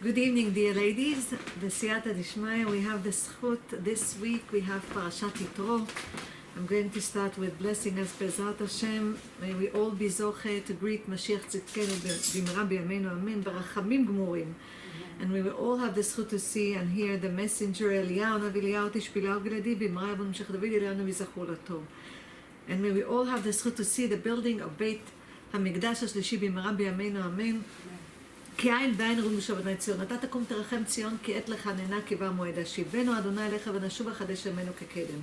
Good evening, dear ladies. B'siyata Dishmaya, we have the zchut. This week we have Parashat Yitro. I'm going to start with blessing us, Bezrat Hashem. May we all be zoche to greet Mashiach Tzidkenu b'mira b'yameinu amen, barachamim gmurim. And we will all have the zchut to see and hear the messenger Eliyahu, Navi Eliyahu, Tishbilahu Giladi, b'mira b'mshech David, Eliyahu v'zachu l'tov. And may we all have the zchut to see the building of Beit HaMikdash HaShlishi b'mira b'yameinu amen. כי אין ואין רום בשוב אדוני ציון, אתה תקום תרחם ציון, כי עת לך נהנה כי בא מועד השיבנו אדוני אליך ונשוב החדש ימינו כקדם.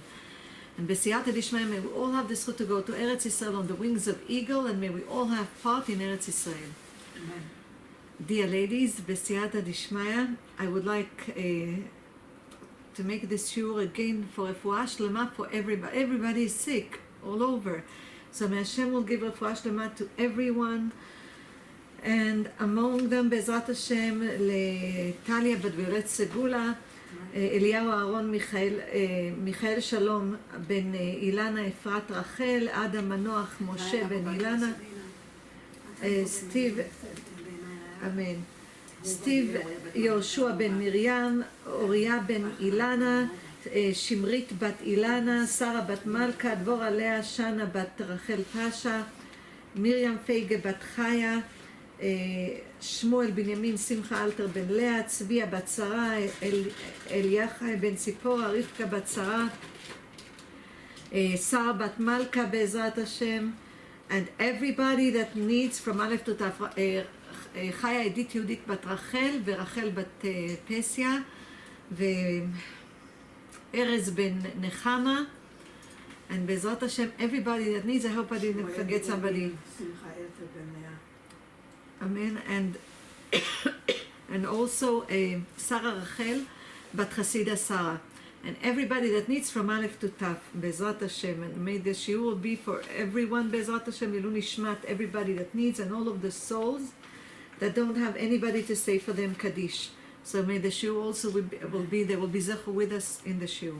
And בסייעתא דשמיא, may we all have the zchut to go to Eretz Yisrael on the wings of eagle, and may we all have part in Eretz Yisrael. Amen. Dear ladies, בסייעתא דשמיא, I would like to make this shiur again for רפואה שלמה for everybody. Everybody is sick all over. So may Hashem will give רפואה שלמה to everyone. And among them, Bezrat Hashem, לטליה בת ויולת סגולה, אליהו אהרון מיכאל שלום בן אילנה אפרת רחל, אדם מנוח משה בן אילנה, סטיב, אמן, סטיב יהושע בן מרים, אוריה בן אילנה, שמרית בת אילנה, שרה בת מלכה, דבורה לאה, שנה בת רחל פשה, מרים פייגה בת חיה, שמואל בנימין שמחה אלתר בן לאה, צביה בת שרה, אליחי בן ציפורה, רבקה בת שרה, שרה בת מלכה בעזרת השם, and everybody that needs from א' to ת', חיה עדית יהודית בת רחל ורחל בת פסיה וארז בן נחמה, and בעזרת השם everybody that needs, I hope I didn't forget somebody. שמחה אלתר בן לאה. Amen. And also Sarah Rachel bat Chasida Sarah. And everybody that needs from Aleph to Taf, Bezrat Hashem. And may the shiur will be for everyone, Bezrat Hashem, Ilu Nishmat, everybody that needs, and all of the souls that don't have anybody to say for them Kaddish. So may the shiur also will be there will be zechu with us in the shiur.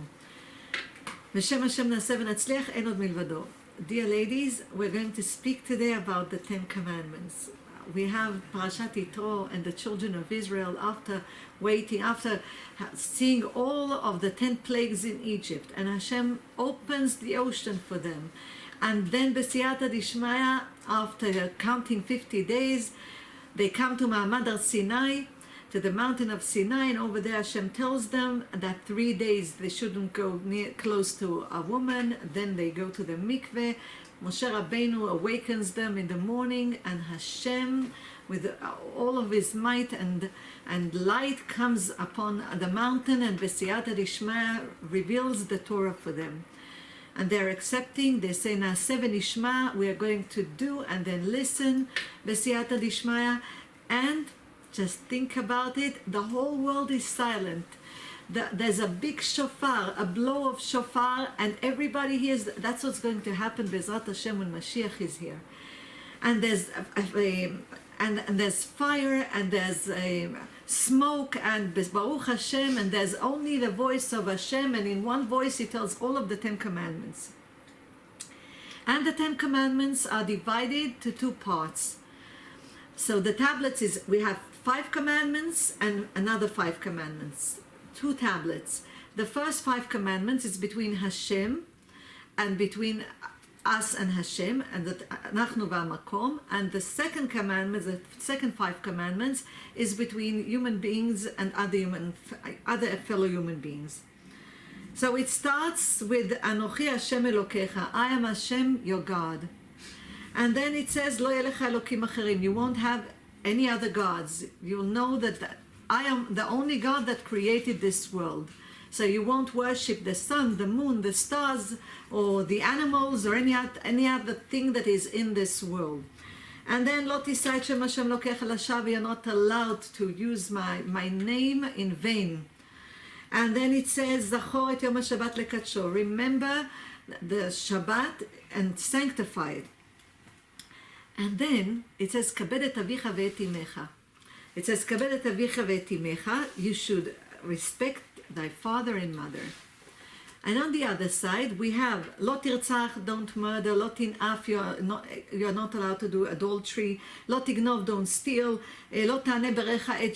V'shem Hashem na'aseh v'natzliach, en od milvado. Dear ladies, we're going to speak today about the 10 Commandments. We have Parashat Yitro and the children of Israel after seeing all of the 10 plagues in Egypt, and Hashem opens the ocean for them. And then B'siyata Dishmaya, after counting 50 days, they come to Ma'amad Har Sinai, to the mountain of Sinai, and over there Hashem tells them that 3 days they shouldn't go close to a woman. Then they go to the mikveh. Moshe Rabbeinu awakens them in the morning, and Hashem, with all of his might and light, comes upon the mountain, and B'siyata Dishmaya reveals the Torah for them. And they're accepting. They say, Na'aseh v'nishma, we are going to do, and then listen, B'siyata Dishmaya. And just think about it, the whole world is silent. There's a big shofar, a blow of shofar, and everybody hears. That's what's going to happen, Bezrat Hashem, when Mashiach is here. And there's and there's fire, and there's smoke, and Baruch Hashem, and there's only the voice of Hashem, and in one voice He tells all of the 10 Commandments. And the 10 Commandments are divided to 2 parts. So the tablets is, we have 5 commandments and another 5 commandments. 2 tablets. The first 5 commandments is between Hashem and between us and Hashem, and that Nachnu v'Hamakom. And the second commandment, the second 5 commandments, is between human beings and other fellow human beings. So it starts with Anochi Hashem Elokecha, I am Hashem, your God. And then it says Lo yelecha Elokim acherim, you won't have any other gods. You'll know that I am the only God that created this world. So you won't worship the sun, the moon, the stars, or the animals, or any other thing that is in this world. And then Lo tisai et shem Hashem Elokecha lashava, you're not allowed to use my name in vain. And then it says Zachor et yom HaShabbat lekadsho, remember the Shabbat and sanctify it. And then it says kabed et avicha ve'et imecha. It says, kabed et avicha ve'et imecha, you should respect thy father and mother. And on the other side, we have Lo tirtzach, don't murder, Lo tin'af, you're not allowed to do adultery, Lo tignov, don't steal, Lo ta'aneh berecha et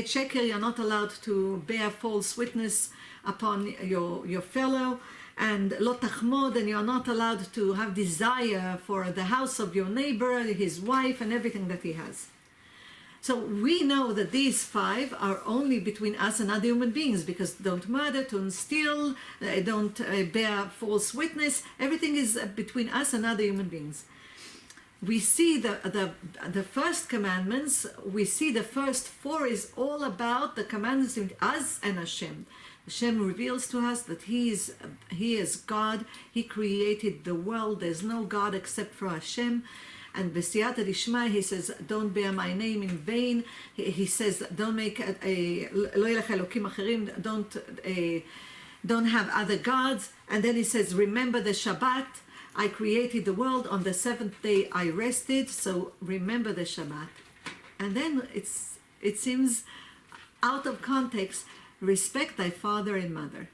sheker, you're not allowed to bear false witness upon your fellow, and Lo tachmod, and you're not allowed to have desire for the house of your neighbor, his wife, and everything that he has. So we know that these 5 are only between us and other human beings, because don't murder, don't steal, don't bear false witness. Everything is between us and other human beings. We see the first commandments, we see the first 4 is all about the commandments between us and Hashem. Hashem reveals to us that He is God. He created the world. There's no God except for Hashem. And B'siyata Dishmai, he says, don't bear my name in vain. He says, don't make lo yelech elokim acherim, don't have other gods. And then he says, remember the Shabbat. I created the world. On the 7th day I rested. So remember the Shabbat. And then it seems out of context, respect thy father and mother.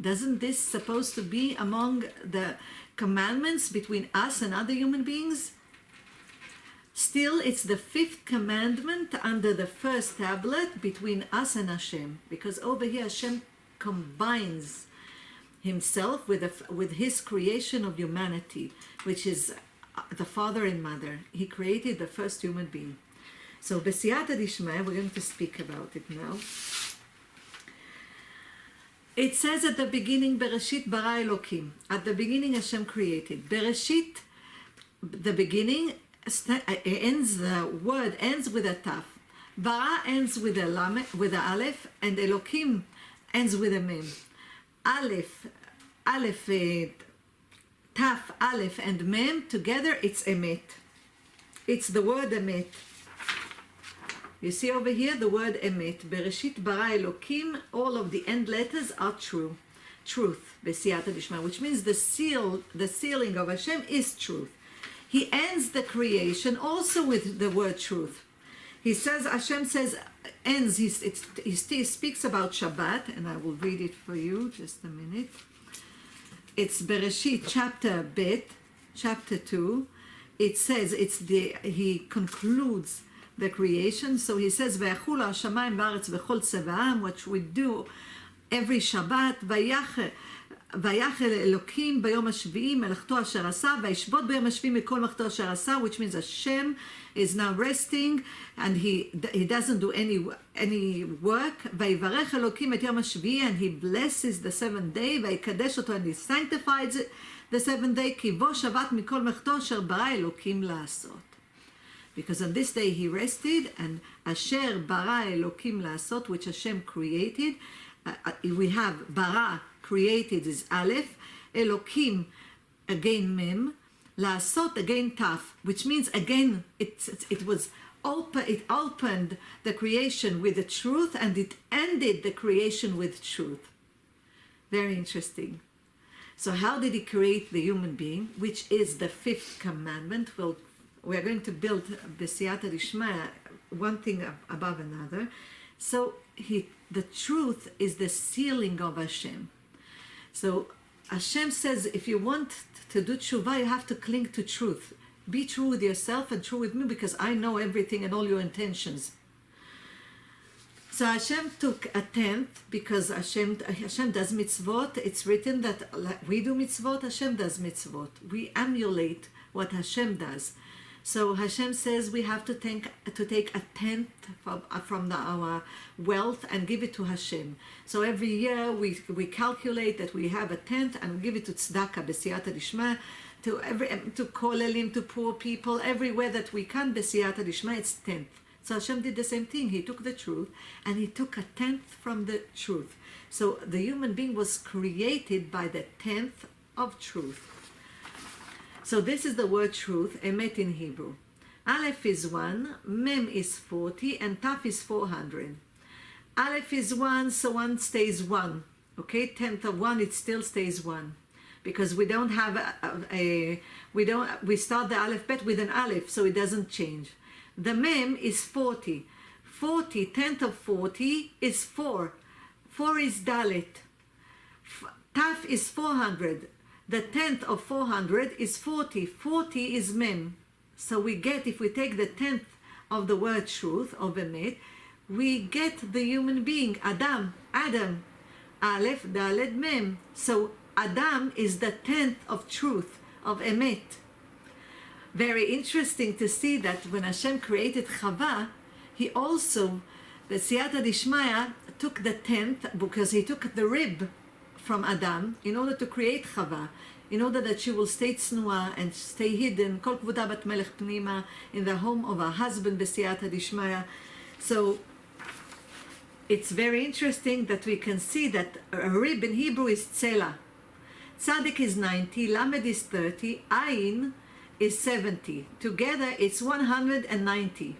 Doesn't this supposed to be among the commandments between us and other human beings? Still, it's the 5th commandment under the first tablet between us and Hashem, because over here Hashem combines himself with his creation of humanity, which is the father and mother. He created the first human being. So B'siyata Dishmaya, we're going to speak about it now. It says at the beginning, Bereshit bara Elokim. At the beginning Hashem created. Bereshit, the beginning, the word ends with a taf. Bara ends with a aleph, and Elokim ends with a mem. Aleph, taf, aleph, and mem together, it's emet. It's the word emet. You see over here the word emet. Bereshit bara Elokim. All of the end letters are true. Truth, B'siyata Dishma, which means the sealing of Hashem is truth. He ends the creation also with the word truth. He says, Hashem says, ends, he speaks about Shabbat, and I will read it for you, just a minute. It's Bereshit chapter Bet, chapter 2. It says, he concludes the creation. So he says, V'yachulu hashamayim v'aretz v'chol tzeva'am, which we do every Shabbat, ויחל אלוקים ביום השביעי מלאכתו אשר עשה וישבות ביום השביעי מכל מלאכתו אשר עשה, which means Hashem is now resting and he doesn't do any work. ויברך אלוקים את יום השביעי, and he blesses the 7th day, ויקדש אותו, and he sanctifies the 7th day, כי בו שבת מכל מלאכתו אשר ברא אלוקים לעשות. Because on this day he rested, and אשר ברא אלוקים לעשות, which Hashem created, we have bara, created, is aleph, Elokim, again mem, לעשות, again taf, which means again it was open, it opened the creation with the truth, and it ended the creation with truth. Very interesting. So how did he create the human being, which is the 5th commandment? Well, we're going to build B'siyata Dishmaya, one thing above another. So the truth is the sealing of Hashem. So Hashem says, if you want to do tshuva, you have to cling to truth. Be true with yourself and true with me, because I know everything and all your intentions. So Hashem took a 10th, because Hashem does mitzvot. It's written that we do mitzvot, Hashem does mitzvot. We emulate what Hashem does. So Hashem says we have to take a 10th from our wealth and give it to Hashem. So every year we calculate that we have a 10th and we give it to tzedakah, B'siyata Dishma, to kolelim, to poor people, everywhere that we can, B'siyata Dishma, it's 10th. So Hashem did the same thing. He took the truth and he took a 10th from the truth. So the human being was created by the 10th of truth. So this is the word truth, emet in Hebrew. Aleph is 1, mem is 40, and taf is 400. Aleph is 1, so 1 stays 1. Okay, 10th of 1, it still stays 1. Because we don't have we start the Aleph Bet with an Aleph, so it doesn't change. The mem is 40. 40, 10th of 40 is 4. 4 is Dalet. Taf is 400. The tenth of 400 is 40. 40 is mem. So we get, if we take the tenth of the word truth, of emet, we get the human being, Adam, Aleph, Daled, Mem. So Adam is the tenth of truth, of emet. Very interesting to see that when Hashem created Chava, he also, the Siyata Dishmaya, took the tenth, because he took the rib from Adam in order to create Chava, in order that she will stay tznuah and stay hidden, kol kvuda bat melech pnima, in the home of her husband, b'siyata dishmaya. So it's very interesting that we can see that a rib in Hebrew is tzela. Tzadik is 90, Lamed is 30, Ayin is 70. Together it's 190.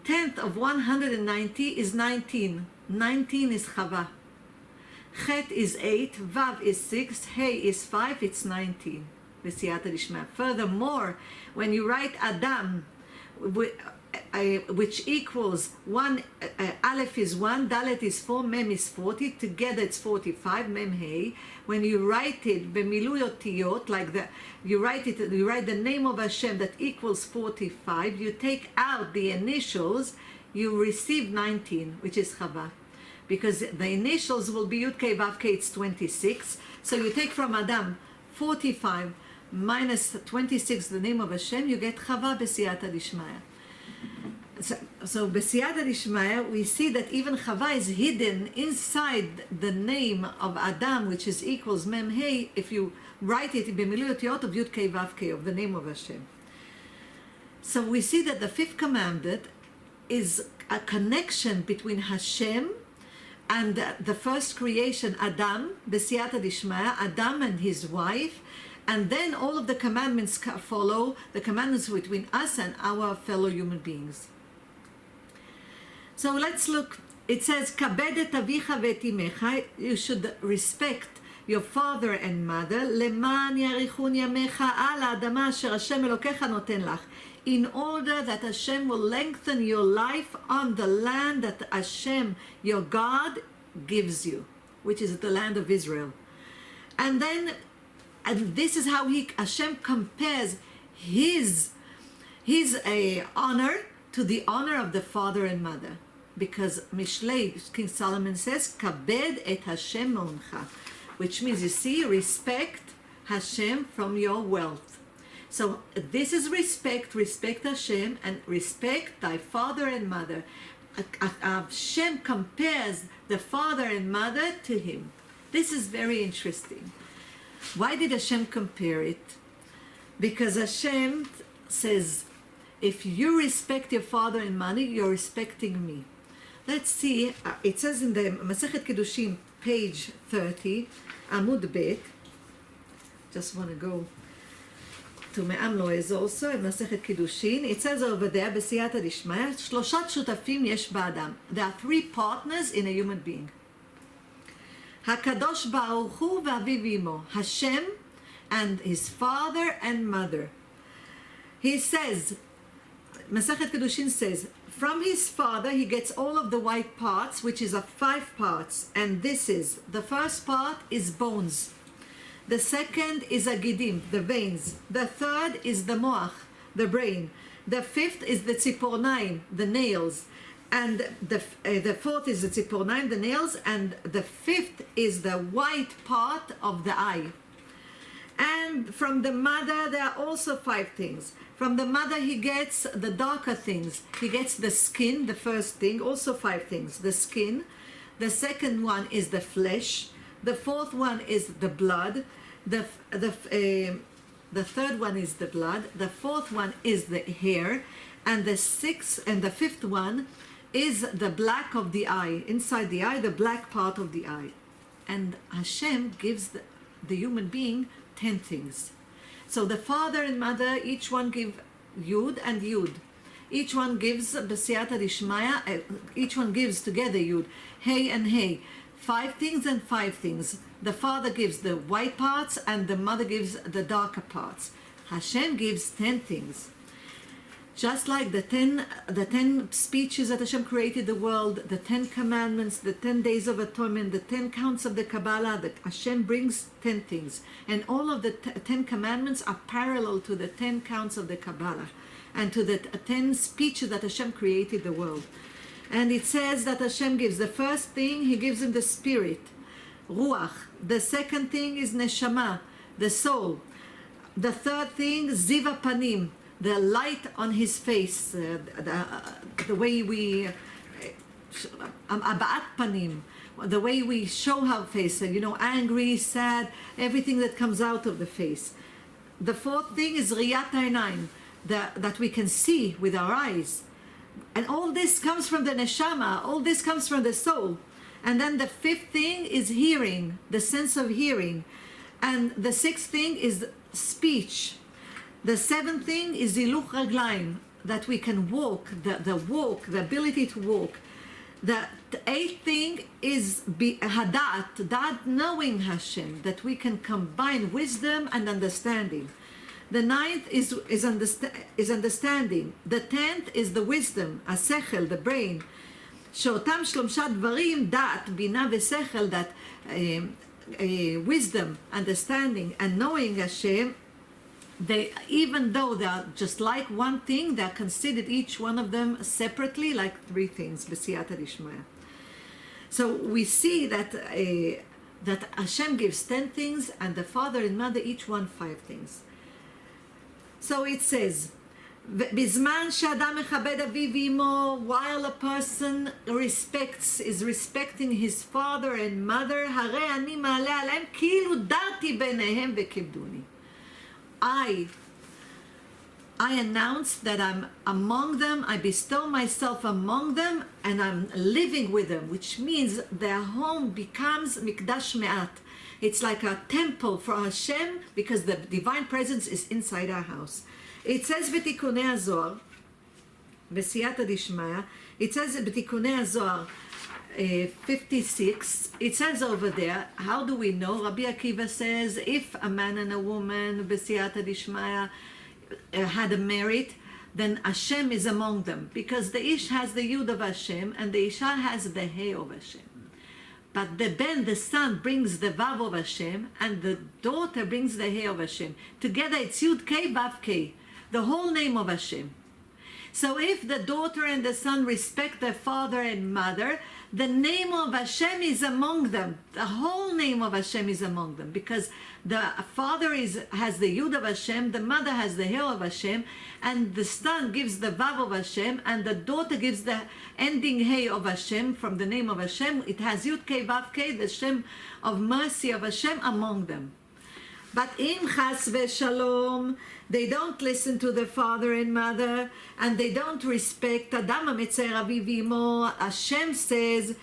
Tenth of 190 is 19. 19 is Chava. Chet is 8, Vav is 6, Hey is 5, it's 19. Furthermore, when you write Adam, which equals 1, Aleph is 1, Dalet is 4, Mem is 40, together it's 45, Mem Hey. When you write it, Bemilui Otiyot, like that, you write the name of Hashem that equals 45, you take out the initials, you receive 19, which is Chava. Because the initials will be Yud Kei Vav Kei, it's 26. So you take from Adam 45 minus 26, the name of Hashem, you get Chava B'siyata Dishmaya. So B'siyata Dishmaya, we see that even Chava is hidden inside the name of Adam, which is equals Mem Hey, if you write it in B'milui Otiyot of Yud Kei Vav Kei, of the name of Hashem. So we see that the Fifth Commandment is a connection between Hashem and the first creation, Adam, B'siyata Dishmaya, Adam and his wife, and then all of the commandments follow, the commandments between us and our fellow human beings. So let's look. It says, Kabed et avicha ve'et imecha, you should respect your father and mother, leman yarichun yamecha al ha'adama asher Hashem Elokecha noten lach, in order that Hashem will lengthen your life on the land that Hashem, your God, gives you, which is the land of Israel. And this is how Hashem compares his honor to the honor of the father and mother. Because Mishlei, King Solomon says, Kabed et Hashem me'oncha, which means, you see, respect Hashem from your wealth. So this is respect Hashem, and respect thy father and mother. Hashem compares the father and mother to him. This is very interesting. Why did Hashem compare it? Because Hashem says, if you respect your father and mother, you're respecting me. Let's see, it says in the Masechet Kiddushin, page 30, Amud Bet. Just want to go to Me'am Loez also, in Masechet Kiddushin. It says over there, B'siyata Dishmaya, Shloshat Shutafim yesh ba'adam. There are three partners in a human being. HaKadosh Baruch Hu v'aviv imo. Hashem and his father and mother. He says, Masechet Kiddushin says, from his father he gets all of the white parts, which is of 5 parts. And this is, the first part is bones. The second is agidim, the veins. The third is the moach, the brain. The fifth is the tzipornaim, the nails. And the fourth is the tzipornaim, the nails. And the fifth is the white part of the eye. And from the mother there are also 5 things. From the mother he gets the darker things. He gets the skin, the first thing, also 5 things. The skin. The second one is the flesh. The fourth one is the blood. The third one is the blood. The fourth one is the hair. And the sixth and the fifth one is the black of the eye. Inside the eye, the black part of the eye. And Hashem gives the human being 10 things. So the father and mother, each one give Yud and Yud. Each one gives B'siyata Dishmaya, each one gives together Yud, Hey and Hey. 5 things and 5 things. The father gives the white parts and the mother gives the darker parts. Hashem gives 10 things. Just like the 10 speeches that Hashem created the world, the 10 commandments, the 10 days of atonement, the 10 counts of the Kabbalah, that Hashem brings 10 things. And all of the 10 commandments are parallel to the 10 counts of the Kabbalah and to the 10 speeches that Hashem created the world. And it says that Hashem gives the first thing, He gives him the spirit, Ruach. The second thing is Neshama, the soul. The third thing, Ziva Panim, the light on his face, the way we, Aba'at Panim, the way we show our face, angry, sad, everything that comes out of the face. The fourth thing is Riyat Einaim, that we can see with our eyes. And all this comes from the Neshama, all this comes from the soul. And then the fifth thing is hearing, the sense of hearing. And the sixth thing is speech. The seventh thing is Ziluch Raglaim, that we can walk, the walk, the ability to walk. The eighth thing is Hadat, knowing Hashem, that we can combine wisdom and understanding. The ninth is understanding. The 10th is the wisdom, Asechel, the brain. שאותם שלושה דברים, דעת, בינה ושכל, that wisdom, understanding, and knowing Hashem, even though they are just like one thing, they are considered each one of them separately like three things, b'siyata dishmaya. So we see that Hashem gives 10 things, and the father and mother each one 5 things. So it says, בזמן שאדם מכבד אביו ואמו, while a person is respecting his father and mother, הרי אני מעלה עליהם כאילו דרתי ביניהם וכיבדוני. I announce that I'm among them, I bestow myself among them, and I'm living with them, which means their home becomes mikdash me'at. It's like a temple for Hashem, because the divine presence is inside our house. It says בתיקוני הזוהר, בסייעתא דשמיא, it says בתיקוני הזוהר 56, it says over there, how do we know? Rabbi Akiva says, if a man and a woman, בסייעתא דשמיא, had a merit, then Hashem is among them, because the Ish has the Yud of Hashem, and the Isha has the He of Hashem. But the son, brings the Vav of Hashem, and the daughter brings the He of Hashem. Together it's Yud Kei Vav Kei, the whole name of Hashem. So if the daughter and the son respect their father and mother, the name of Hashem is among them. The whole name of Hashem is among them, because the father has the Yud of Hashem, the mother has the He of Hashem, and the son gives the Vav of Hashem, and the daughter gives the ending He of Hashem from the name of Hashem. It has Yud Kei Vav Kei, the Shem of mercy of Hashem among them. But im chas v'shalom, they don't listen to their father and mother, and they don't respect Adam ha'metzer aviv v'imo. Hashem says,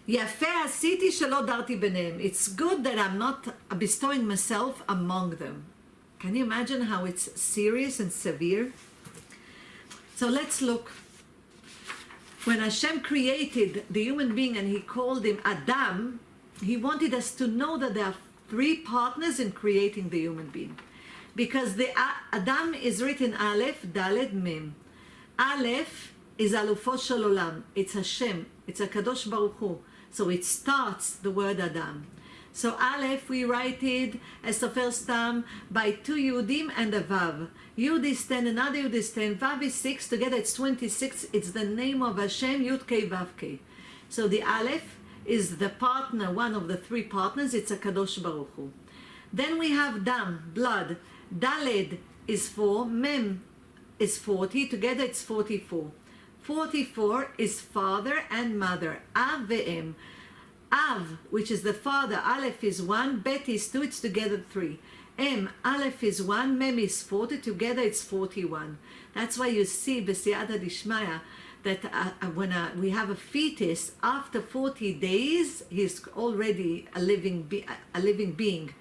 יפה עשיתי שלא דרתי ביניהם. It's good that I'm not bestowing myself among them. Can you imagine how it's serious and severe? So let's look. When Hashem created the human being and He called him Adam, He wanted us to know that there are 3 partners in creating the human being. Because the Adam is written Aleph, Dalet, Mem. Aleph is Alufo Shel Olam. It's Hashem. It's a Kadosh Baruch Hu. So it starts the word Adam. So Aleph, we write it as Sofer Stam by 2 Yudim and a Vav. Yud is 10, another Yud is 10, Vav is 6, together it's 26. It's the name of Hashem, Yud Kei Vav Kei. So the Aleph is the partner, one of the 3 partners. It's a Kadosh Baruch Hu. Then we have Dam, blood. Daled is 4, Mem is 40, together it's 44. 44 is father and mother, Av ve'em. Av, which is the father, Aleph is 1, Bet is 2, it's together 3. Em, Aleph is 1, Mem is 40, together it's 41. That's why you see, b'siyata dishmaya, that when we have a fetus, after 40 days, he's already a living being.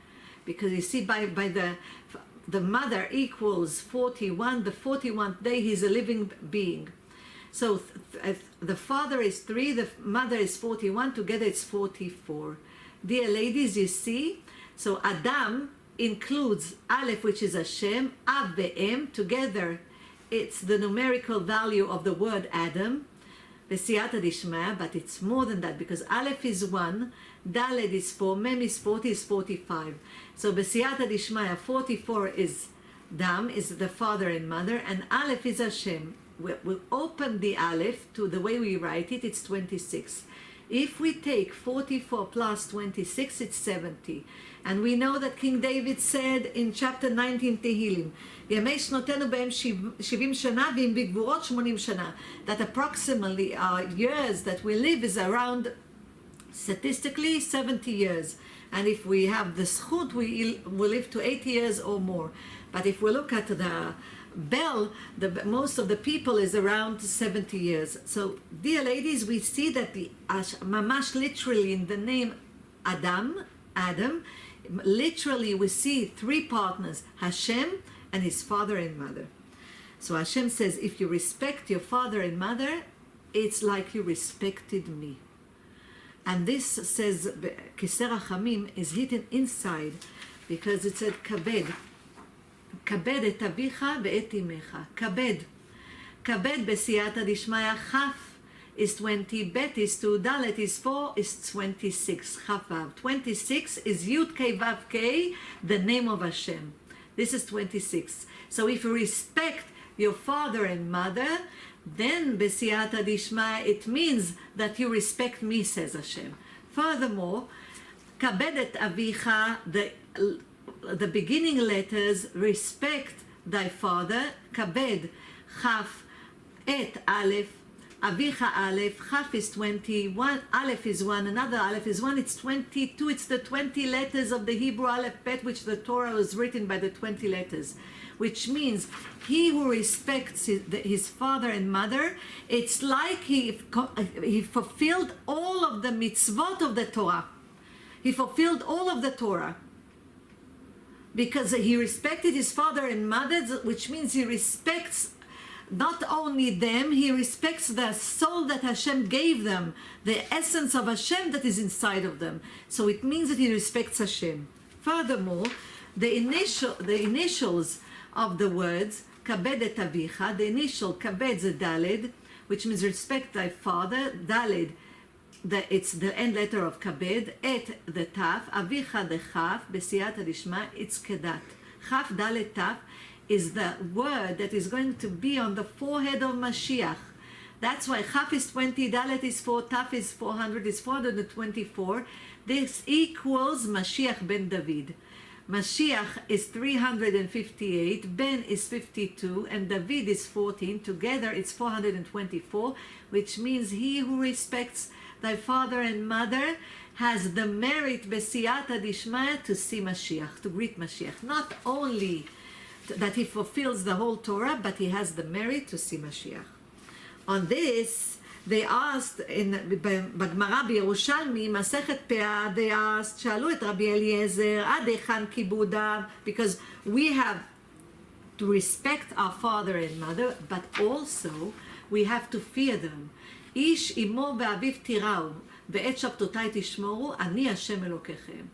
Because you see, by the mother equals 41, the 41th day, he's a living being. So the father is 3, the mother is 41, together it's 44. Dear ladies, you see, so Adam includes Aleph, which is Hashem, Av ve'em, together it's the numerical value of the word Adam, B'siyata Dishmaya, but it's more than that, because Aleph is 1, Daled is 4, Mem is 40, is 45. So B'siyata Dishmaya, 44 is Dam, is the father and mother, and Aleph is Hashem. We'll open the Aleph to the way we write it, it's 26. If we take 44 plus 26, it's 70. And we know that King David said in chapter 19 Tehillim, ימי שנותינו בהם 70 שנה ואם בגבורות 80 שנה, that approximately our years that we live is around, statistically, 70 years. And if we have the zchut, we will live to 80 years or more. But if we look at the Bell, most of the people is around 70 years. So, dear ladies, we see that the mamash literally in the name Adam, literally we see three partners, Hashem and his father and mother. So Hashem says, if you respect your father and mother, it's like you respected me. And this says, Kiser Rachamim is hidden inside, because it said, Kabed. כבד את אביך ואת אמך. כבד. כבד בסייעתא דשמיא, כף is 20, bet is 2, dalet is 4, is 26. כף ו'. 26 is Yud K Vav K, the name of Hashem. This is 26. So if you respect your father and mother, then בסייעתא דשמיא, it means that you respect me, says Hashem. Furthermore, כבד את אביך, the beginning letters respect thy father, kabed, chaf, et, aleph, avicha aleph, chaf is 20, one aleph is 1, another aleph is 1, it's 22, it's the 20 letters of the Hebrew alphabet, which the Torah was written by the 20 letters, which means he who respects his father and mother, it's like he fulfilled all of the mitzvot of the Torah. He fulfilled all of the Torah. Because he respected his father and mother, which means he respects not only them, he respects the soul that Hashem gave them, the essence of Hashem that is inside of them. So it means that he respects Hashem. Furthermore, the initials of the words, kabed et avicha, the initial kabed is daled, which means respect thy father, daled, it's the end letter of kabed, et the taf, avicha the chaf, besiyata dishma, it's kedat. Chaf dalet taf is the word that is going to be on the forehead of Mashiach. That's why chaf is 20, dalet is 4, taf is 400, is 424. This equals Mashiach ben David. Mashiach is 358, Ben is 52, and David is 14. Together it's 424, which means he who respects thy father and mother has the merit besiyata dishmaya to see Mashiach, to greet Mashiach. Not only that he fulfills the whole Torah, but he has the merit to see Mashiach. On this, they asked in בגמרא בירושלמי, מסכת פאה, they asked, שאלו את רבי אליעזר, עד היכן כיבודיו, because we have to respect our father and mother, but also we have to fear them. איש אמו ואביו תיראו, ואת שבתותי תשמורו, אני השם אלוקיכם.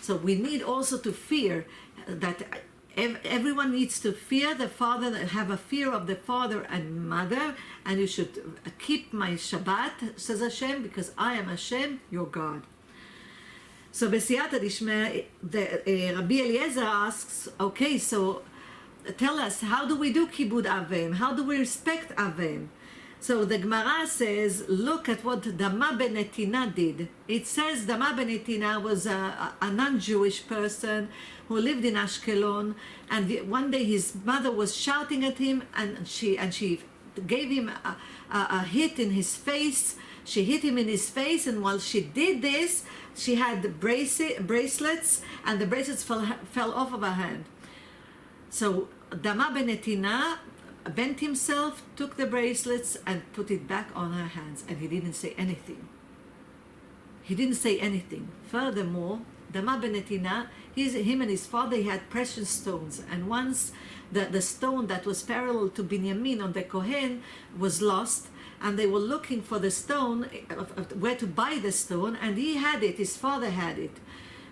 So we need also to fear that everyone needs to fear the father, have a fear of the father and mother, and you should keep my Shabbat, says Hashem, because I am Hashem, your God. So בסייעתא דשמיא, Rabbi Eliezer asks, okay, so tell us, how do we do kibud avim? How do we respect avim? So the Gemara says, look at what Dama ben Netina did. It says Dama ben Netina was a non-Jewish person who lived in Ashkelon, and one day his mother was shouting at him, and she gave him a hit in his face. She hit him in his face, and while she did this, she had bracelets, and the bracelets fell off of her hand. So Dama ben Netina bent himself, took the bracelets, and put it back on her hands, and he didn't say anything. He didn't say anything. Furthermore, Dama ben Netina, him and his father, he had precious stones, and once the stone that was parallel to Binyamin on the Kohen was lost, and they were looking for the stone, where to buy the stone, and he had it, his father had it.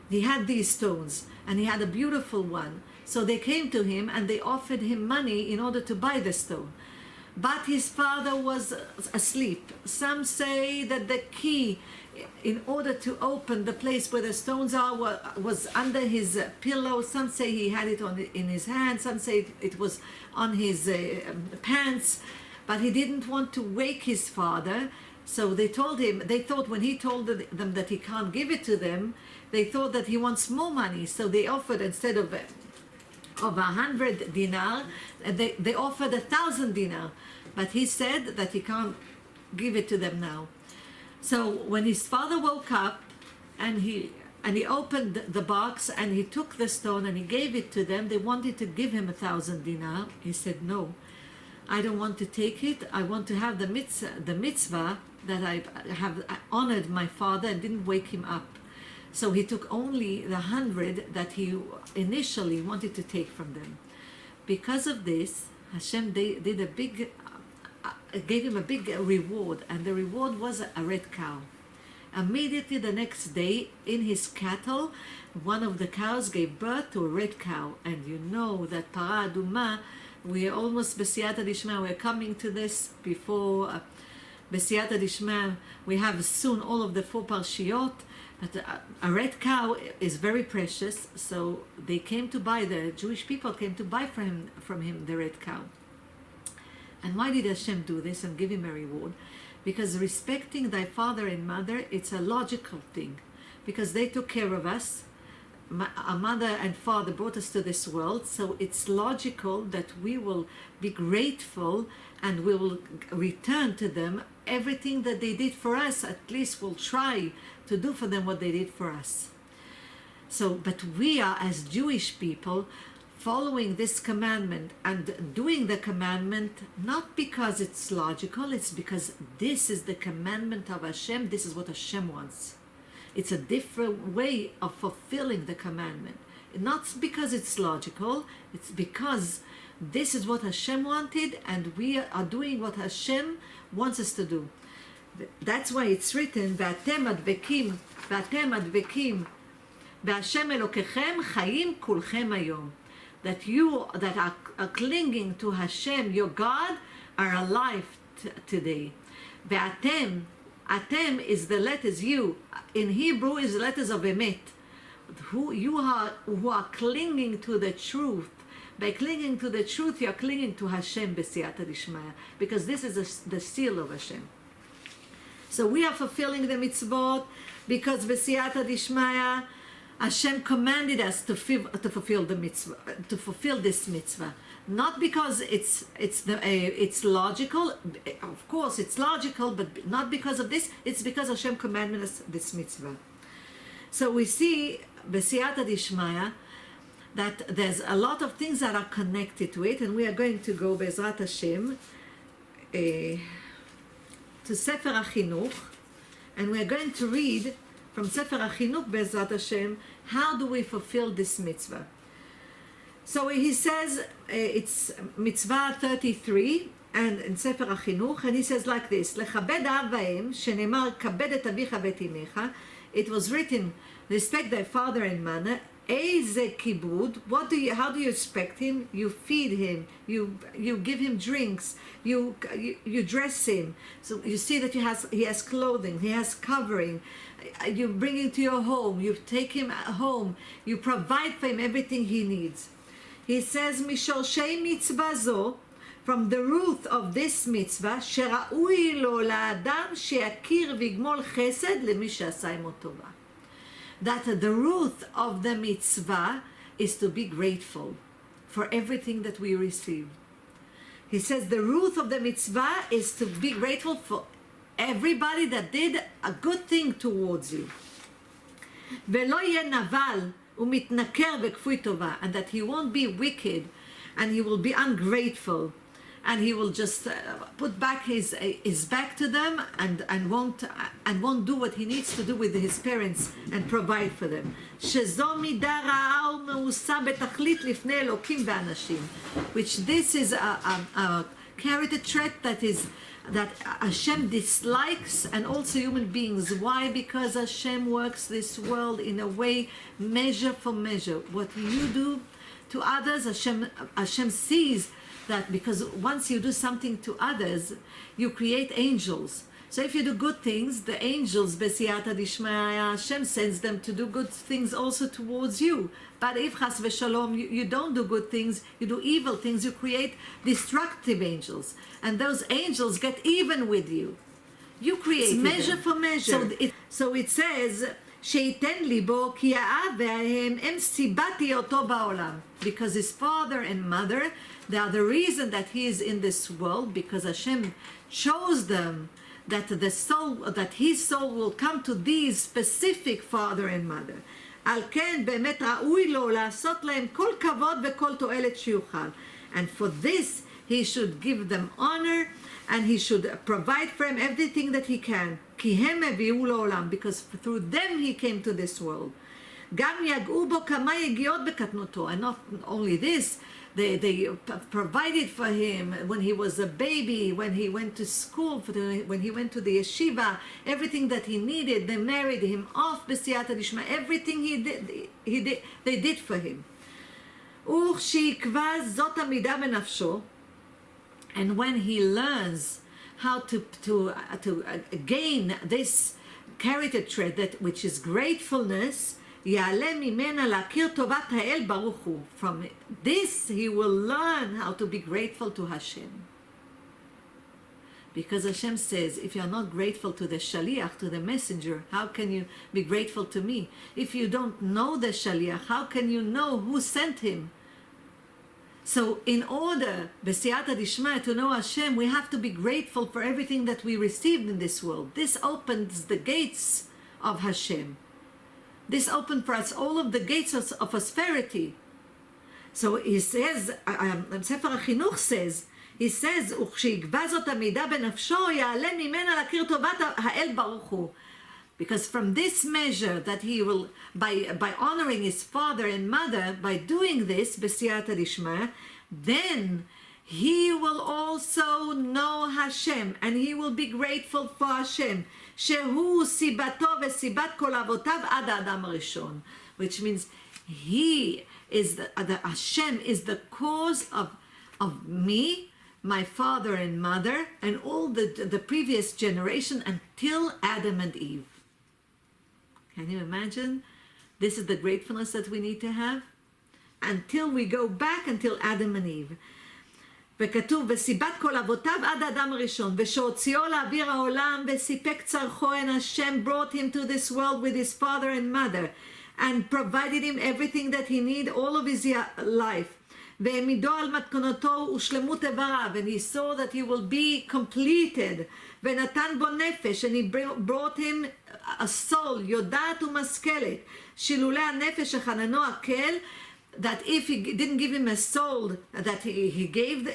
He had these stones, and he had a beautiful one. So they came to him and they offered him money in order to buy the stone. But his father was asleep. Some say that the key in order to open the place where the stones are was under his pillow. Some say he had it in his hand. Some say it was on his pants. But he didn't want to wake his father. So they thought when he told them that he can't give it to them, they thought that he wants more money. So they offered, instead of 100 dinar, they offered 1,000 dinar. But he said that he can't give it to them now. So when his father woke up and he opened the box and he took the stone and he gave it to them, they wanted to give him 1,000 dinar. He said, no, I don't want to take it. I want to have the mitzvah that I have honored my father and didn't wake him up. So he took only the 100 that he initially wanted to take from them. Because of this, Hashem gave him a big reward, and the reward was a red cow. Immediately the next day, in his cattle, one of the cows gave birth to a red cow. And you know that Para Aduma, we are almost B'siyata Dishma, we're coming to this before B'siyata Dishma. We have soon all of the 4 Parshiyot. But a red cow is very precious, so they came to buy, the Jewish people came to buy from him the red cow. And why did Hashem do this and give him a reward? Because respecting thy father and mother, it's a logical thing. Because they took care of us. Our mother and father brought us to this world, so it's logical that we will be grateful and we will return to them everything that they did for us. At least we'll try to do for them what they did for us. So, but we are, as Jewish people, following this commandment and doing the commandment not because it's logical, it's because this is the commandment of Hashem, this is what Hashem wants. It's a different way of fulfilling the commandment. Not because it's logical, it's because this is what Hashem wanted and we are doing what Hashem wants us to do. That's why it's written, ואתם הדבקים בהשם אלוקיכם חיים כולכם היום. That you that are clinging to Hashem, your God, are alive today. ואתם, atem is the letters you. In Hebrew is the letters of emet. Who are clinging to the truth. By clinging to the truth, you are clinging to Hashem b'siyata dishmaya, because this is the seal of Hashem. So we are fulfilling the mitzvot because b'siyata dishmaya, Hashem commanded us to fulfill the mitzvah, to fulfill this mitzvah. Not because it's logical. Of course, it's logical, but not because of this. It's because Hashem commanded us this mitzvah. So we see b'siyata dishmaya that there's a lot of things that are connected to it, and we are going to go Be'ezrat Hashem to Sefer HaChinuch, and we are going to read from Sefer HaChinuch Be'ezrat Hashem, how do we fulfill this mitzvah? So he says, it's mitzvah 33, and in Sefer HaChinuch, and he says like this, Lechabed האב והאם, שנאמר, כבד את אביך ואת אמך, it was written, respect thy father and mother. Eize kibud, how do you respect him? You feed him, you give him drinks, you dress him. So you see that he has clothing, he has covering. You bring him to your home, you take him home, you provide for him everything he needs. He says, Mishorshei mitzvah zo, from the root of this mitzvah, שראוי לו לאדם שיכיר ויגמול חסד למי שעשה עמו טובה. That the root of the mitzvah is to be grateful for everything that we receive. He says the root of the mitzvah is to be grateful for everybody that did a good thing towards you. ולא יהיה נבל ומתנכר וכפוי טובה, and that he won't be wicked and he will be ungrateful and he will just put back his back to them and won't do what he needs to do with his parents and provide for them. שזו מידה רעה ומאוסה בתכלית לפני אלוקים ואנשים, which this is a character trait that Hashem dislikes, and also human beings. Why? Because Hashem works this world in a way measure for measure. What you do to others, Hashem sees that, because once you do something to others, you create angels. So if you do good things, the angels, B'siyata Dishmaya, Hashem sends them to do good things also towards you. But if Chas v'Shalom, you don't do good things, you do evil things, you create destructive angels. And those angels get even with you. You create measure for measure. So it says, שייתן ליבו כי האב והאם הם סיבת היותו בעולם. Because his father and mother, they are the reason that he is in this world, because Hashem chose them, that his soul will come to these specific father and mother. על כן באמת ראוי לו לעשות להם כל כבוד וכל תועלת שיוכל. And for this he should give them honor, and he should provide for him everything that he can. כי הם הביאו לעולם, because through them he came to this world. גם יגעו בו כמה יגיעות בקטנותו. And not only this, they provided for him when he was a baby, when he went to school, when he went to the yeshiva, everything that he needed. They married him off b'siyata dishma. Everything they did for him. וכשיקבע זאת עמידה בנפשו, and when he learns how to gain this character trait, which is gratefulness, יעלה ממנה להכיר טובת האל ברוך הוא. From this he will learn how to be grateful to Hashem. Because Hashem says, if you are not grateful to the shaliach, to the messenger, how can you be grateful to me? If you don't know the shaliach, how can you know who sent him? So in order, b'siyata dishmaya, to know Hashem, we have to be grateful for everything that we received in this world. This opens the gates of Hashem. This opened for us all of the gates of prosperity. So he says, ספר החינוך says, he says, וכשיגבה זאת עמידה בנפשו, יעלה ממנה להכיר טובת האל ברוך הוא. Because from this measure that he will, by honoring his father and mother, by doing this, b'siyata dishma, then he will also know Hashem, and he will be grateful for Hashem. שהוא סיבתו וסיבת כל אבותיו עד האדם הראשון. Which means he is the Hashem is the cause of me, my father and mother, and all the previous generation until Adam and Eve. Can you imagine? This is the gratefulness that we need to have until we go back until Adam and Eve. וכתוב, וסיבת כל אבותיו עד האדם הראשון, ושהוציאו לאוויר העולם וסיפק צרכו, and Hashem brought him to this world with his father and mother, and provided him everything that he need all of his life. והעמידו על מתכונתו ושלמות איבריו, and he saw that he will be completed. ונתן בו נפש, and he brought him a soul, יודעת ומשכלת, שילולי הנפש החננו הקל, that if he didn't give him a soul, that he gave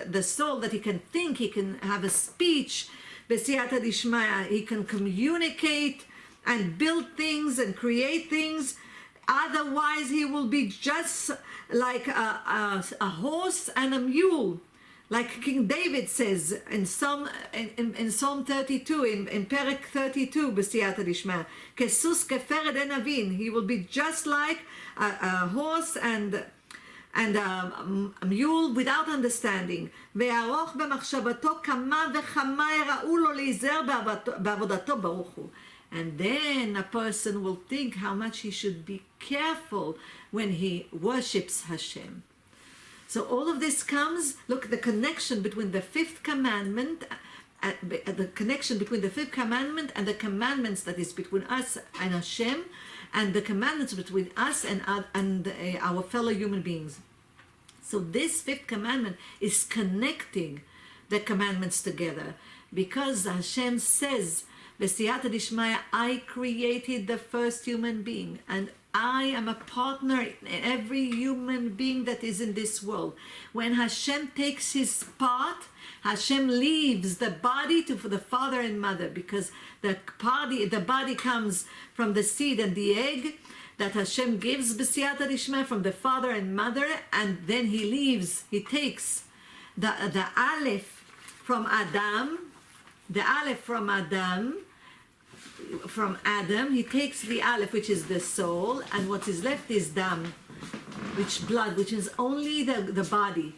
the soul that he can think, he can have a speech, b'siyata dishmaya, he can communicate and build things and create things. Otherwise he will be just like a horse and a mule. Like King David says in Psalm 32, in Perek 32, b'siyata dishmaya, כסוס כפרד אין אבין, he will be just like a horse and a mule without understanding. וארוך במחשבתו כמה וכמה יראו לו להיזהר בעבודתו ברוך הוא. And then a person will think how much he should be careful when he worships Hashem. So all of this comes, look, the connection between the Fifth Commandment, the connection between the Fifth Commandment and the commandments that is between us and Hashem, and the commandments between us and our fellow human beings. So this Fifth Commandment is connecting the commandments together, because Hashem says, b'siyata dishmaya, I created the first human being, and I am a partner in every human being that is in this world. When Hashem takes his part, Hashem leaves the body for the father and mother, because the body comes from the seed and the egg that Hashem gives b'siyata dishmaya from the father and mother, and then he takes the aleph from Adam, from Adam, he takes the aleph, which is the soul, and what is left is dam. which blood, which is only the body.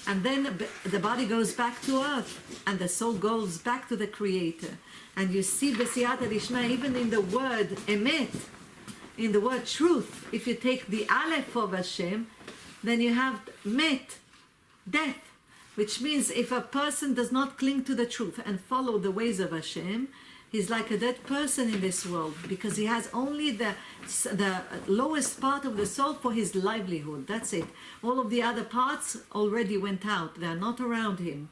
And then the body goes back to earth, and the soul goes back to the Creator. And you see B'siyata Dishma, even in the word emet, in the word truth, if you take the aleph of Hashem, then you have met, death, which means if a person does not cling to the truth and follow the ways of Hashem, he's like a dead person in this world, because he has only the lowest part of the soul for his livelihood. That's it. All of the other parts already went out. They are not around him.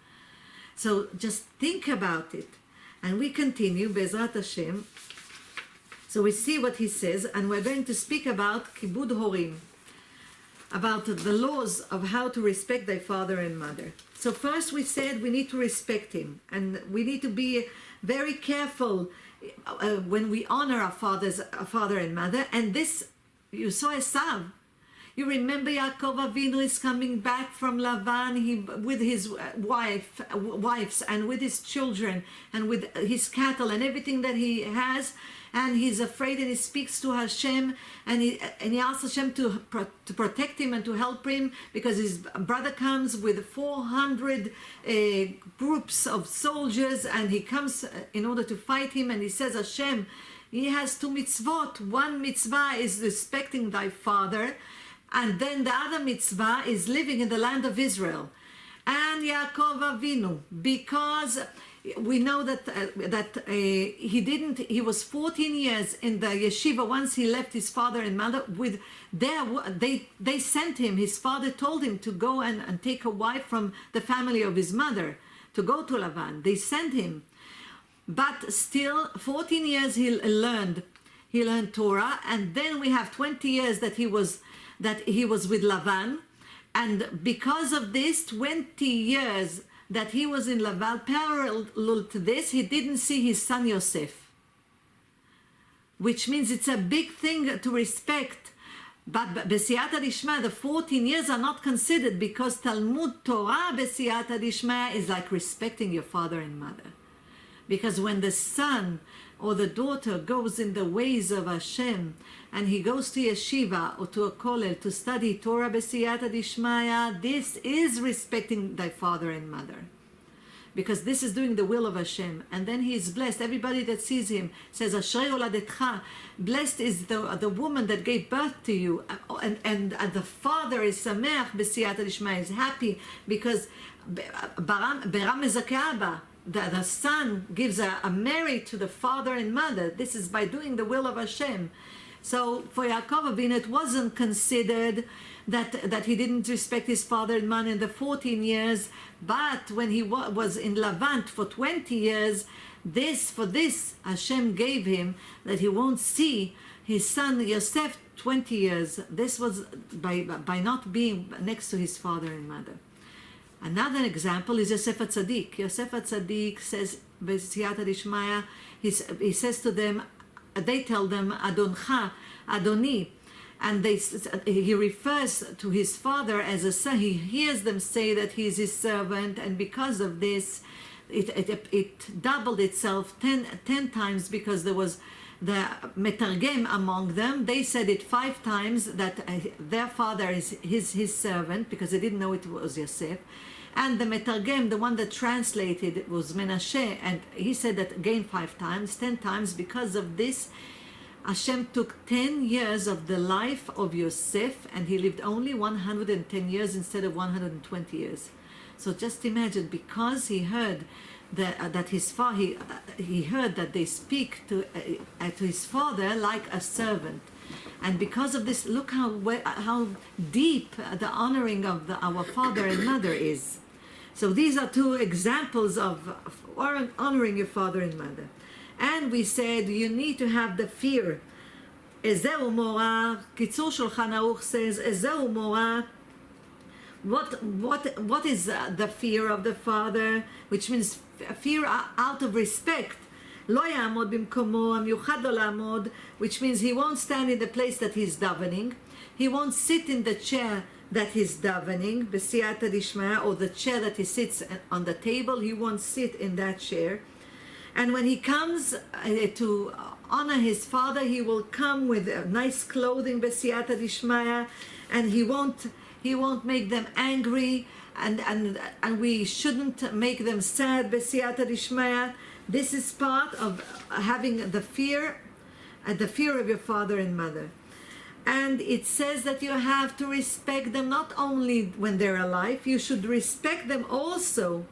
So just think about it. And we continue, Bezrat Hashem. So we see what he says, and we're going to speak about Kibud Horim, about the laws of how to respect thy father and mother. So first we said we need to respect him, and we need to be very careful when we honor our father and mother. And this, you saw Esav. You remember Yaakov Avinu is coming back from Lavan, with his wives and with his children and with his cattle and everything that he has, and he's afraid, and he speaks to Hashem, and he asks Hashem to protect him and to help him, because his brother comes with 400 groups of soldiers, and he comes in order to fight him, and he says, Hashem, he has 2 mitzvot. One mitzvah is respecting thy father, and then the other mitzvah is living in the land of Israel. And Yaakov Avinu, because we know that he was 14 years in the yeshiva once he left his father and mother. They sent him, his father told him to go and take a wife from the family of his mother, to go to Lavan. They sent him. But still, 14 years he learned Torah, and then we have 20 years that he was with Lavan, and because of this 20 years that he was in Lavan, parallel to this, he didn't see his son Yosef, which means it's a big thing to respect. But B'siyata Dishma, the 14 years are not considered, because Talmud Torah B'siyata Dishma is like respecting your father and mother. Because when the son or the daughter goes in the ways of Hashem, and he goes to yeshiva or to a kollel to study Torah B'siyata Dishmaya, this is respecting thy father and mother, because this is doing the will of Hashem. And then he is blessed. Everybody that sees him says, Ashrei Oladetcha, blessed is the woman that gave birth to you. And the father is Sameach B'siyata Dishmaya, is happy, because Beram Mezakeh Abba, the son gives a merit to the father and mother. This is by doing the will of Hashem. So for Yaakov Avinu, it wasn't considered that he didn't respect his father and mother in the 14 years, but when he was in Lavan for 20 years, for this Hashem gave him that he won't see his son Yosef 20 years. This was by not being next to his father and mother. Another example is Yosef HaTzadik. Yosef HaTzadik says, B'siyata Dishmaya, he says to them, they tell them, Adoncha, Adoni, and he refers to his father as a son. He hears them say that he is his servant, and because of this, it doubled itself 10 times, because there was the metargem among them. They said it 5 times, that their father is his servant, because they didn't know it was Yosef. And the metargem, the one that translated, was Menashe, and he said that again 5 times, 10 times. Because of this, Hashem took 10 years of the life of Yosef, and he lived only 110 years instead of 120 years. So just imagine, because he heard that his father, he heard that they speak to his father like a servant, and because of this, look how deep the honoring of our father and mother is. So these are 2 examples of honoring your father and mother. And we said you need to have the fear. Ezeu Morah, Kitzur Shulchan Aruch says, Ezeu Morah. What is the fear of the father? Which means fear out of respect. Lo ya'amod bimkomo hamiuchad lo la'amod, which means he won't stand in the place that he's davening. He won't sit in the chair that he's davening, B'siyata Dishmaya, or the chair that he sits on the table. He won't sit in that chair. And when he comes to honor his father, he will come with nice clothing, B'siyata Dishmaya, and he won't make them angry, and we shouldn't make them sad. B'siyata dishmaya. This is part of having the fear of your father and mother. And it says that you have to respect them not only when they're alive, you should respect them also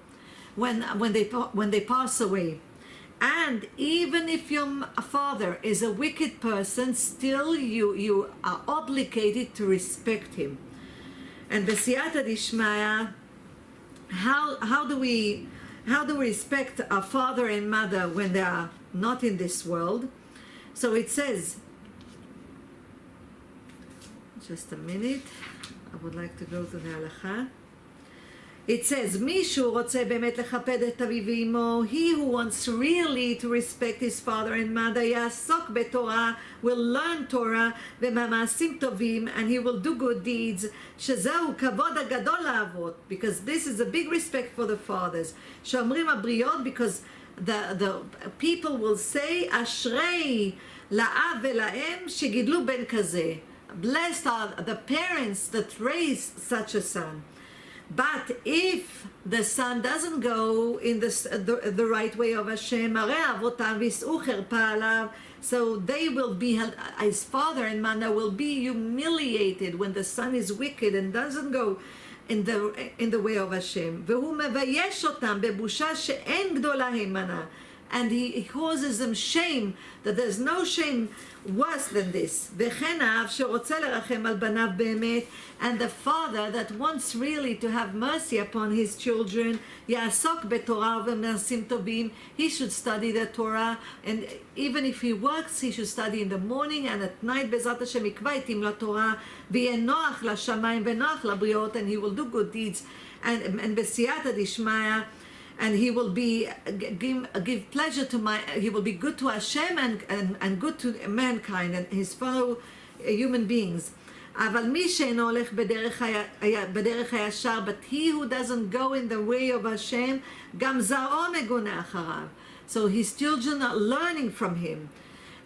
when they pass away. And even if your father is a wicked person, still you are obligated to respect him. And b'siyata dishmaya, how do we respect our father and mother when they are not in this world? So it says, just a minute, I would like to go to the halacha. It says, מישהו רוצה באמת לכבד את אביו ואמו, he who wants really to respect his father and mother, יעסוק בתורה, will learn Torah, ובמעשים טובים, and he will do good deeds, שזהו כבוד הגדול לאבות, because this is a big respect for the fathers. שאומרים הבריות, because the people will say, אשרי לאב ולאם שגידלו בן כזה. Blessed are the parents that raise such a son. But if the son doesn't go in the right way of Hashem, so they will be, his father and mother will be humiliated when the son is wicked and doesn't go in the way of Hashem. And he causes them shame, that there's no shame worse than this. And the father that wants really to have mercy upon his children, he should study the Torah, and even if he works, he should study in the morning and at night, and he will do good deeds, and besiyata dishmaya, and he will be give pleasure to he will be good to Hashem and good to mankind and his fellow human beings. אבל מי שאינו הולך בדרך הישר, but he who doesn't go in the way of Hashem, גם זרעו מגונה אחריו. So his children are learning from him.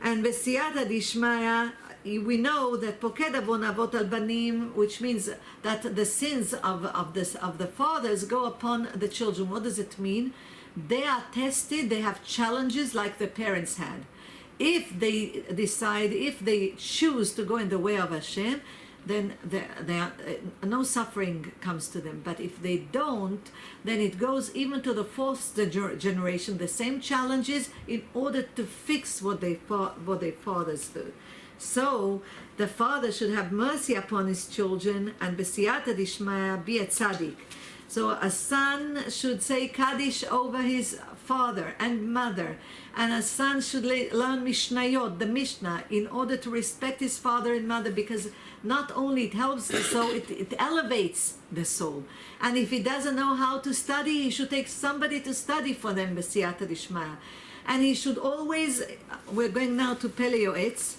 And בסייעתא דשמיא, we know that פוקד עוון אבות על בנים, which means that the sins of the fathers go upon the children. What does it mean? They are tested, they have challenges like the parents had. If they decide, if they choose to go in the way of Hashem, then no suffering comes to them. But if they don't, then it goes even to the fourth generation, the same challenges, in order to fix what their fathers do. So the father should have mercy upon his children, and besiyata dishmaya, be a tzaddik. So a son should say Kaddish over his father and mother, and a son should learn Mishnayot, the Mishnah, in order to respect his father and mother, because not only it helps the soul, it elevates the soul. And if he doesn't know how to study, he should take somebody to study for them, besiyata dishmaya. And he should always, we're going now to Pelioetz,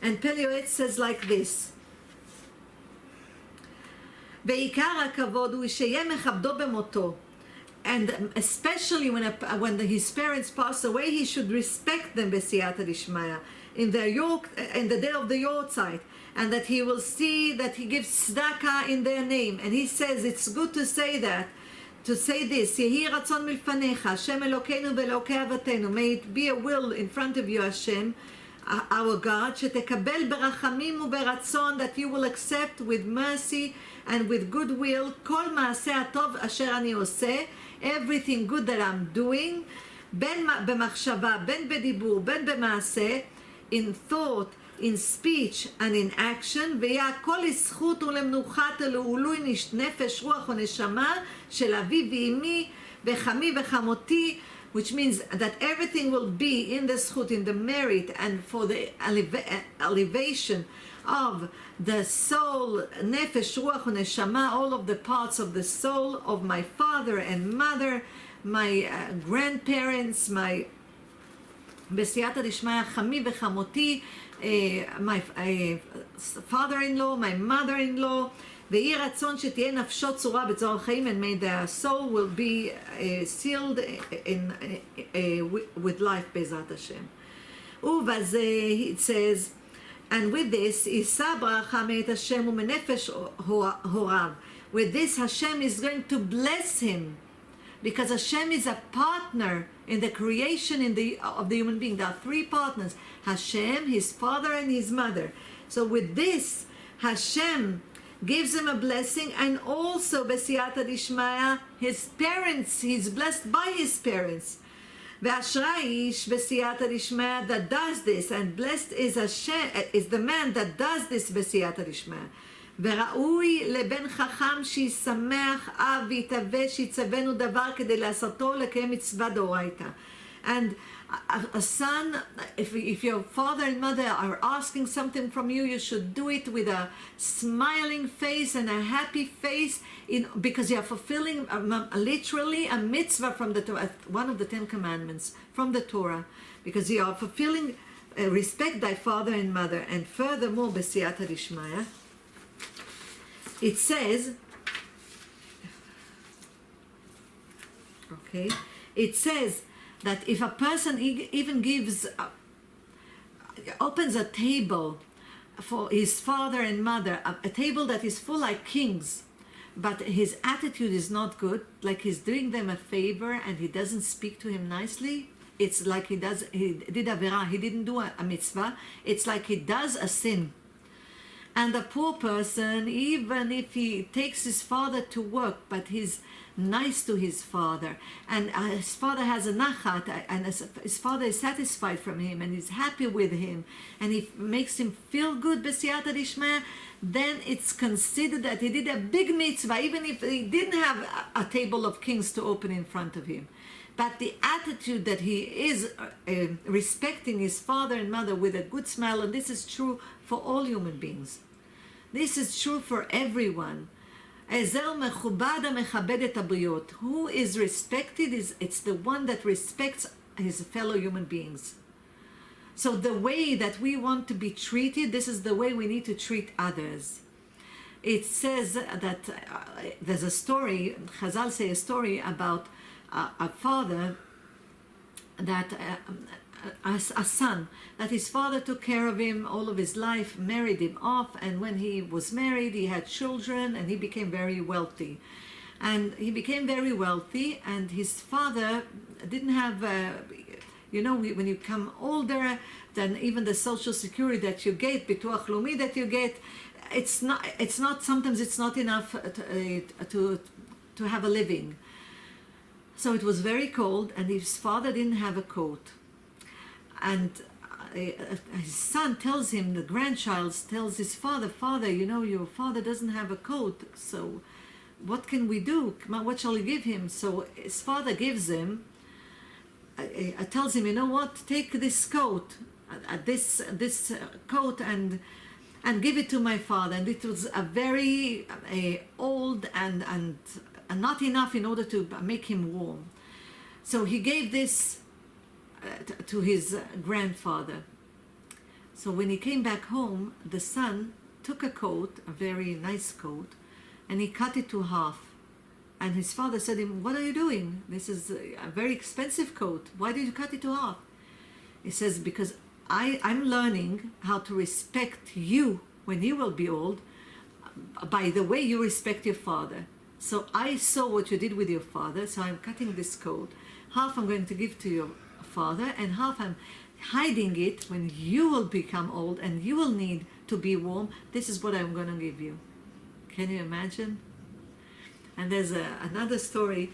and Pelioetz says like this, ועיקר הכבוד הוא שיהיה מכבדו במותו. And especially when his parents pass away, he should respect them besiyata dishmaya in the day of the Yortzeit, and that he will see that he gives tzedakah in their name. And he says it's good to say that, to say this, יהי רצון מלפניך, השם אלוקינו ואלוקי אבותינו, may it be a will in front of you, Hashem, our God, שתקבל ברחמים וברצון, that you will accept with mercy and with goodwill כל מעשה הטוב אשר אני עושה, everything good that I'm doing, בין במחשבה, בין בדיבור, בין במעשה, in thought, in speech and in action, ויהיה הכל לזכות ולמנוחת ולעילוי נפש, רוח ונשמה של אבי ואמי וחמי וחמותי, which means that everything will be in the zchut, in the merit, and for the elevation of the soul, nefesh, ruach, neshama, all of the parts of the soul of my father and mother, my grandparents, my besiyata dishmaya, chami v'chamoti, my father-in-law, my mother-in-law, ויהי רצון שתהיה נפשו צורה בצור החיים, and may the soul will be sealed with life בעזרת השם. ובזה it says, And with this, Isa bracha me'et Hashem u'menefesh horav. With this, Hashem is going to bless him, because Hashem is a partner in the creation of the human being. There are three partners: Hashem, his father, and his mother. So with this, Hashem gives him a blessing, and also B'siyata Dishmaya, his parents, he's blessed by his parents. Ve'ashrai ish b'siyata dishmaya that does this, and blessed is Hashem, is the man that does this b'siyata dishmaya. וראוי לבן חכם שישמח אב ויתהווה שיצוונו דבר כדי לעשותו לקיים מצווה דאורייתא. And a son, if your father and mother are asking something from you, you should do it with a smiling face and a happy face, because you are fulfilling literally a mitzvah from the Torah, one of the 10 Commandments from the Torah, because you are fulfilling respect thy father and mother. And furthermore, b'siyata dishmaya, it says, okay, it says that if a person even opens a table for his father and mother, a table that is full like kings, but his attitude is not good, like he's doing them a favor and he doesn't speak to him nicely, it's like he did averah, he didn't do a mitzvah, it's like he does a sin. And the poor person, even if he takes his father to work, but he's nice to his father, and his father has a nachat, and his father is satisfied from him, and he's happy with him, and he makes him feel good, b'siyata dishmaya, then it's considered that he did a big mitzvah, even if he didn't have a table of kings to open in front of him. But the attitude that he is respecting his father and mother with a good smile, and this is true for all human beings. This is true for everyone. Who is respected, it's the one that respects his fellow human beings. So the way that we want to be treated, this is the way we need to treat others. It says that there's a story, Chazal say a story about a father that a son, that his father took care of him all of his life, married him off, and when he was married he had children and he became very wealthy. And his father didn't have, when you come older, then even the social security that you get, bituach laumi that you get, sometimes it's not enough to have a living. So it was very cold, and his father didn't have a coat. And his son tells him, the grandchild tells his father, your father doesn't have a coat, so what can we do? What shall we give him? So his father gives him, tells him, take this coat, this coat, and give it to my father. And it was a very old and not enough in order to make him warm. So he gave this to his grandfather. So when he came back home, the son took a coat, a very nice coat, and he cut it to half. And his father said to him, "What are you doing? This is a very expensive coat. Why did you cut it to half?" He says, "Because I'm learning how to respect you when you will be old by the way you respect your father. So I saw what you did with your father, so I'm cutting this coat. Half I'm going to give to your father, and half I'm hiding it when you will become old and you will need to be warm. This is what I'm going to give you." Can you imagine? And there's another story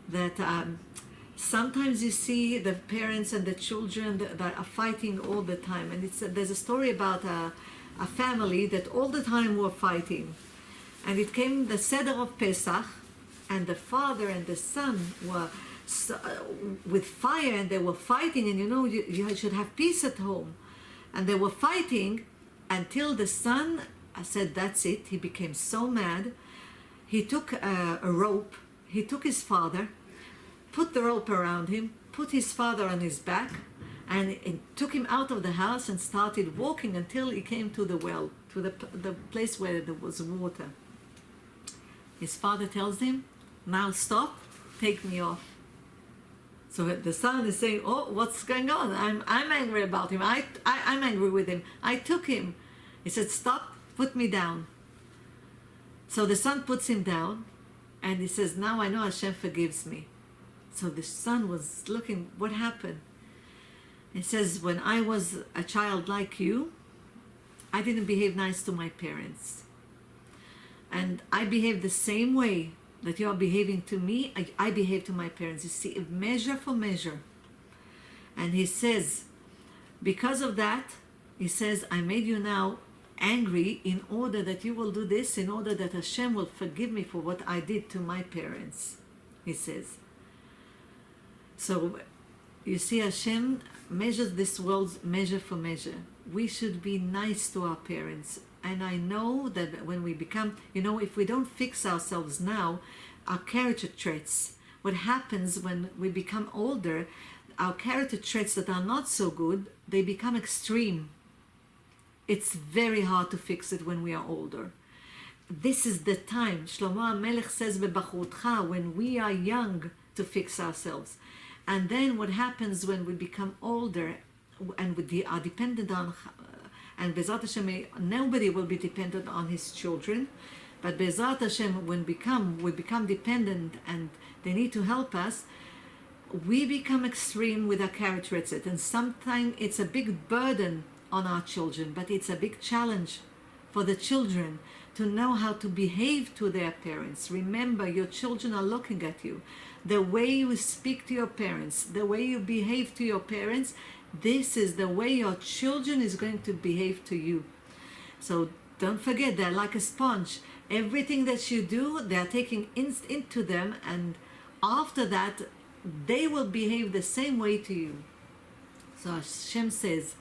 that sometimes you see the parents and the children that are fighting all the time. And there's a story about a family that all the time were fighting. And it came the Seder of Pesach, and the father and the son were with fire, and they were fighting, and you should have peace at home. And they were fighting until the son said, "That's it." He became so mad. He took a rope, he took his father, put the rope around him, put his father on his back, and it took him out of the house and started walking until he came to the well, to the place where there was water. His father tells him, "Now stop, take me off." So the son is saying, oh, what's going on? I'm angry about him. I'm angry with him. I took him. He said, stop, put me down. So the son puts him down, and he says, now I know Hashem forgives me. So the son was looking, what happened? He says, when I was a child like you, I didn't behave nice to my parents. And I behaved the same way that you are behaving to me, I behave to my parents. You see, measure for measure. And he says, because of that, he says, I made you now angry in order that you will do this, in order that Hashem will forgive me for what I did to my parents, he says. So, you see, Hashem measures this world measure for measure. We should be nice to our parents. And I know that when we become, if we don't fix ourselves now, our character traits, what happens when we become older, our character traits that are not so good, they become extreme. It's very hard to fix it when we are older. This is the time, Shlomo HaMelech says, "Bebachurutcha," when we are young, to fix ourselves. And then what happens when we become older and we are dependent on, and Bezrat Hashem, nobody will be dependent on his children, but Bezrat Hashem, when we become dependent and they need to help us, we become extreme with our character, etc. And sometimes it's a big burden on our children, but it's a big challenge for the children to know how to behave to their parents. Remember, your children are looking at you. The way you speak to your parents, the way you behave to your parents, this is the way your children is going to behave to you. So don't forget, they're like a sponge. Everything that you do, they're taking into them, and after that, they will behave the same way to you. So Hashem says,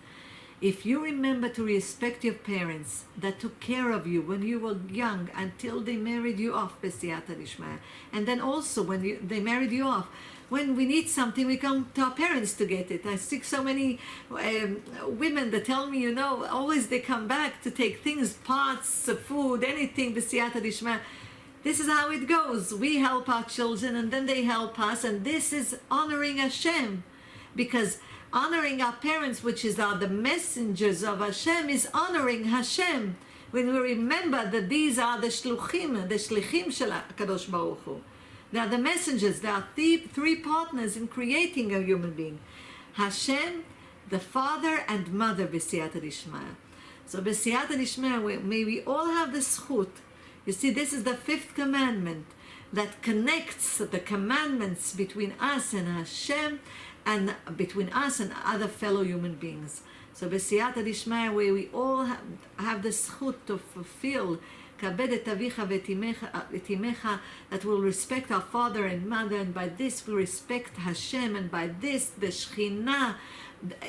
if you remember to respect your parents that took care of you when you were young until they married you off, B'siyata Dishmaya, and then also when they married you off, when we need something, we come to our parents to get it. I see so many women that tell me, always they come back to take things, pots, food, anything, B'siyata Dishmaya. This is how it goes. We help our children and then they help us, and this is honoring Hashem, because honoring our parents, which are the messengers of Hashem, is honoring Hashem. When we remember that these are the shlichim shel HaKadosh Baruch Hu. They are the messengers. They are three partners in creating a human being. Hashem, the father and mother, B'siyata Dishmaya. So B'siyata Dishmaya, may we all have the zchut. You see, this is the fifth commandment that connects the commandments between us and Hashem, and between us and other fellow human beings. So B'siyata Dishmaya, where we all have the zchut to fulfill kabed et avicha v'et imecha, that will respect our father and mother, and by this we respect Hashem, and by this the Shekhinah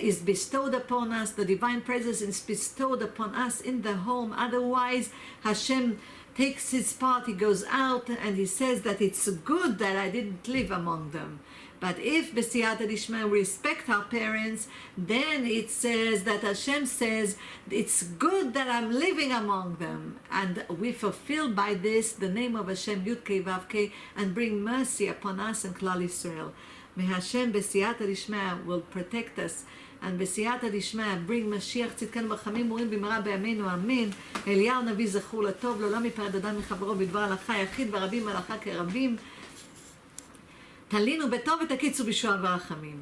is bestowed upon us, the divine presence is bestowed upon us in the home. Otherwise, Hashem takes his part, he goes out and he says that it's good that I didn't live among them. But if B'siyata Dishmaya we respect our parents, then it says that Hashem says it's good that I'm living among them, and we fulfill by this the name of Hashem Yud Kei Vav Kei, and bring mercy upon us and Klal Yisrael. May Hashem B'siyata Dishmaya will protect us, and B'siyata Dishmaya bring Mashiach tzidkenu b'chamim urim b'mara b'yameinu amen. אליהו נביא זכור לטוב, לעולם יפרד אדם מחברו בדבר הלכה יחיד ורבים הלכה כרבים. תלינו בטוב ותקיצו בישועה ורחמים.